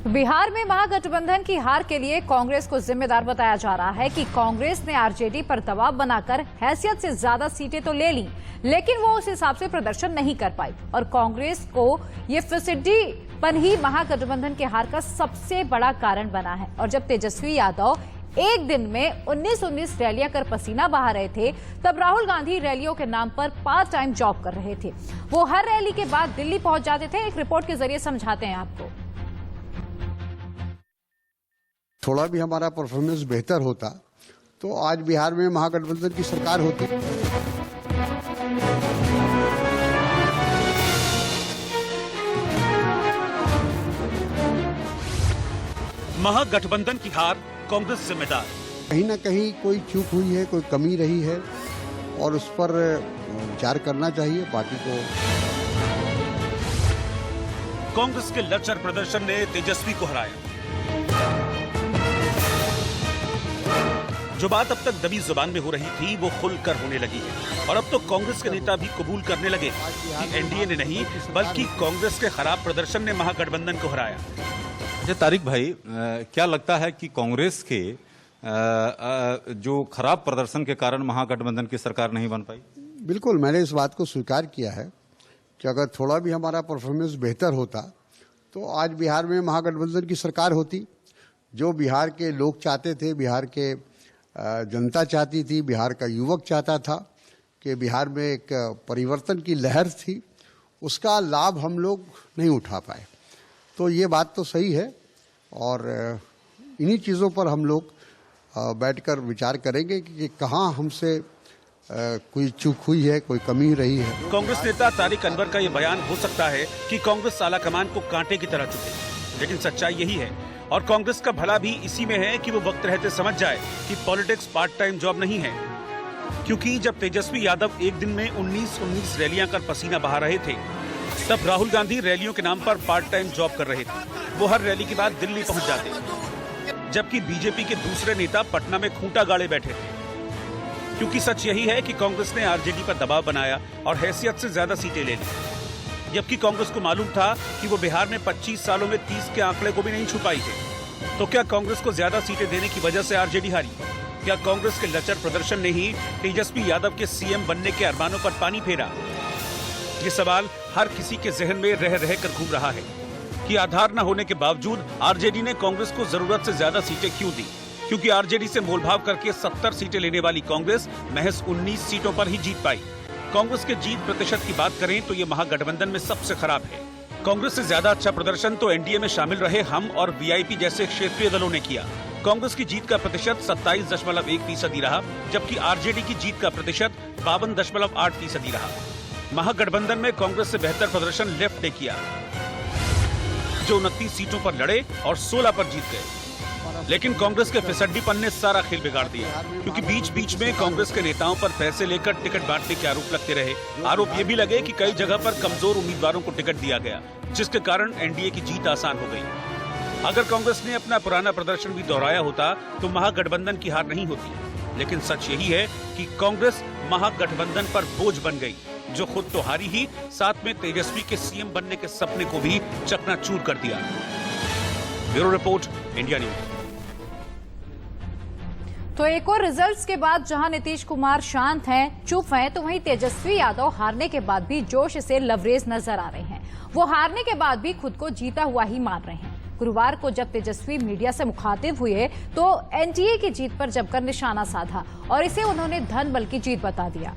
बिहार में महागठबंधन की हार के लिए कांग्रेस को जिम्मेदार बताया जा रहा है कि कांग्रेस ने आरजेडी पर दबाव बनाकर हैसियत से ज्यादा सीटें तो ले ली, लेकिन वो उस हिसाब से प्रदर्शन नहीं कर पाई और कांग्रेस को ये फिसड्डीपन ही महागठबंधन की हार का सबसे बड़ा कारण बना है। और जब तेजस्वी यादव एक दिन में 19-19 रैलियां कर पसीना बहा रहे थे, तब राहुल गांधी रैलियों के नाम पर पार्ट टाइम जॉब कर रहे थे। वो हर रैली के बाद दिल्ली पहुंच जाते थे। एक रिपोर्ट के जरिए समझाते हैं आपको। थोड़ा भी हमारा परफॉर्मेंस बेहतर होता तो आज बिहार में महागठबंधन की सरकार होती। महागठबंधन की हार कांग्रेस जिम्मेदार। कहीं ना कहीं कोई चूक हुई है, कोई कमी रही है और उस पर विचार करना चाहिए पार्टी को। कांग्रेस के लचर प्रदर्शन ने तेजस्वी को हराया। जो बात अब तक दबी जुबान में हो रही थी वो खुलकर होने लगी है और अब तो कांग्रेस के नेता भी कबूल करने लगे कि एनडीए ने नहीं बल्कि कांग्रेस के खराब प्रदर्शन ने महागठबंधन को हराया। अच्छा तारिक भाई, क्या लगता है कि कांग्रेस के जो खराब प्रदर्शन के कारण महागठबंधन की सरकार नहीं बन पाई? बिल्कुल, मैंने इस बात को स्वीकार किया है कि अगर थोड़ा भी हमारा परफॉर्मेंस बेहतर होता तो आज बिहार में महागठबंधन की सरकार होती। जो बिहार के लोग चाहते थे, बिहार के जनता चाहती थी, बिहार का युवक चाहता था कि बिहार में एक परिवर्तन की लहर थी, उसका लाभ हम लोग नहीं उठा पाए। तो ये बात तो सही है और इन्हीं चीज़ों पर हम लोग बैठकर विचार करेंगे कि कहाँ हमसे कोई चूक हुई है, कोई कमी रही है। कांग्रेस नेता तारिक अनवर का ये बयान हो सकता है कि कांग्रेस आला कमान को कांटे की तरह चुके, लेकिन सच्चाई यही है और कांग्रेस का भला भी इसी में है कि वो वक्त रहते समझ जाए कि पॉलिटिक्स पार्ट टाइम जॉब नहीं है। क्योंकि जब तेजस्वी यादव एक दिन में 19-19 रैलियां कर पसीना बहा रहे थे, तब राहुल गांधी रैलियों के नाम पर पार्ट टाइम जॉब कर रहे थे। वो हर रैली के बाद दिल्ली पहुंच जाते, जबकि बीजेपी के दूसरे नेता पटना में खूंटा गाड़े बैठे थे। क्योंकि सच यही है कि कांग्रेस ने आरजेडी पर दबाव बनाया और हैसियत से ज्यादा सीटें ले ली, जबकि कांग्रेस को मालूम था कि वो बिहार में 25 सालों में 30 के आंकड़े को भी नहीं छुपाई थे। तो क्या कांग्रेस को ज्यादा सीटें देने की वजह से आरजेडी हारी? क्या कांग्रेस के लचर प्रदर्शन ने ही तेजस्वी यादव के सीएम बनने के अरमानों पर पानी फेरा? ये सवाल हर किसी के जहन में रह कर घूम रहा है कि आधार न होने के बावजूद आरजेडी ने कांग्रेस को जरूरत से ज्यादा सीटें क्यों दी? क्योंकि आरजेडी से मोलभाव करके 70 सीटें लेने वाली कांग्रेस महज 19 सीटों पर ही जीत पाई। कांग्रेस के जीत प्रतिशत की बात करें तो ये महागठबंधन में सबसे खराब है। कांग्रेस से ज्यादा अच्छा प्रदर्शन तो एनडीए में शामिल रहे हम और वीआईपी जैसे क्षेत्रीय दलों ने किया। कांग्रेस की जीत का प्रतिशत 27.1% रहा, जबकि आरजेडी की जीत का प्रतिशत 52.8% रहा। महागठबंधन में कांग्रेस से बेहतर प्रदर्शन लेफ्ट ने किया, जो 29 सीटों पर लड़े और 16 पर जीत गए। लेकिन कांग्रेस के फिसड्डीपन ने सारा खेल बिगाड़ दिया, क्योंकि बीच बीच में कांग्रेस के नेताओं पर पैसे लेकर टिकट बांटने के आरोप लगते रहे। आरोप ये भी लगे कि कई जगह पर कमजोर उम्मीदवारों को टिकट दिया गया, जिसके कारण एनडीए की जीत आसान हो गई। अगर कांग्रेस ने अपना पुराना प्रदर्शन भी दोहराया होता तो महागठबंधन की हार नहीं होती। लेकिन सच यही है कि कांग्रेस महागठबंधन पर बोझ बन गई, जो खुद तो हारी ही, साथ में तेजस्वी के सीएम बनने के सपने को भी चकनाचूर कर दिया। Bureau report, India news. तो एक और रिजल्ट्स के बाद जहां नीतीश कुमार शांत हैं, चुप हैं, तो वहीं तेजस्वी यादव हारने के बाद भी जोश से लवरेज नजर आ रहे हैं। वो हारने के बाद भी खुद को जीता हुआ ही मान रहे हैं। गुरुवार को जब तेजस्वी मीडिया से मुखातिब हुए तो एनडीए की जीत पर जमकर निशाना साधा और इसे उन्होंने धन बल की जीत बता दिया।